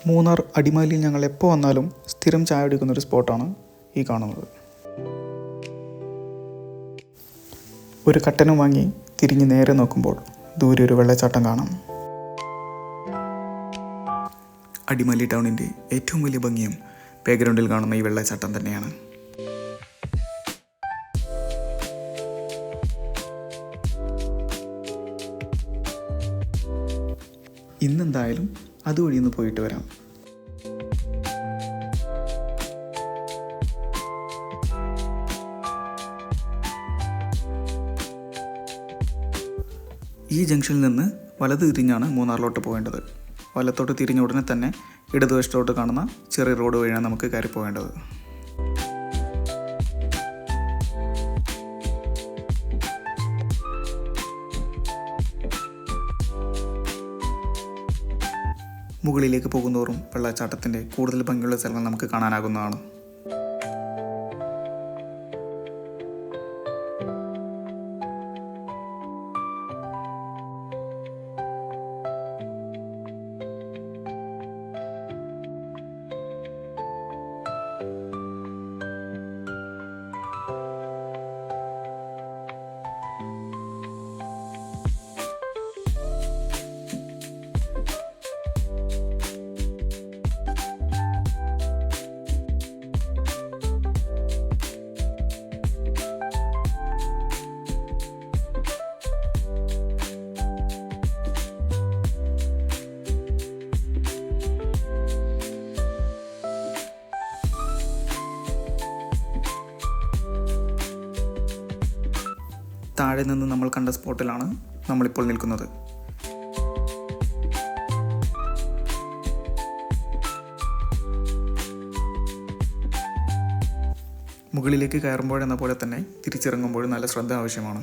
മൂന്നാർ അടിമാലിയിൽ ഞങ്ങൾ എപ്പോൾ വന്നാലും സ്ഥിരം ചായ കുടിക്കുന്നൊരു സ്പോട്ടാണ് ഈ കാണുന്നത്. ഒരു കട്ടനും വാങ്ങി തിരിഞ്ഞ് നേരെ നോക്കുമ്പോൾ ദൂരെ ഒരു വെള്ളച്ചാട്ടം കാണാം. അടിമാലി ടൗണിൻ്റെ ഏറ്റവും വലിയ ഭംഗിയും ബാക്ക്ഗ്രൗണ്ടിൽ കാണുന്ന ഈ വെള്ളച്ചാട്ടം തന്നെയാണ്. ഇന്നെന്തായാലും അതുവഴി ഒന്ന് പോയിട്ട് വരാം. ഈ ജംഗ്ഷനിൽ നിന്ന് വലത് തിരിഞ്ഞാണ് മൂന്നാറിലോട്ട് പോകേണ്ടത്. വലത്തോട്ട് തിരിഞ്ഞ ഉടനെ തന്നെ ഇടതുവശത്തോട്ട് കാണുന്ന ചെറിയ റോഡ് വഴിയാണ് നമുക്ക് കയറി പോകേണ്ടത്. മുകളിലേക്ക് പോകുന്തോറും വെള്ളച്ചാട്ടത്തിൻ്റെ കൂടുതൽ ഭംഗിയുള്ള സ്ഥലങ്ങൾ നമുക്ക് കാണാനാകുന്നതാണ്. താഴെ നിന്ന് നമ്മൾ കണ്ട സ്പോട്ടിലാണ് നമ്മളിപ്പോൾ നിൽക്കുന്നത്. മുകളിലേക്ക് കയറുമ്പോഴെന്ന പോലെ തന്നെ തിരിച്ചിറങ്ങുമ്പോഴും നല്ല ശ്രദ്ധ ആവശ്യമാണ്.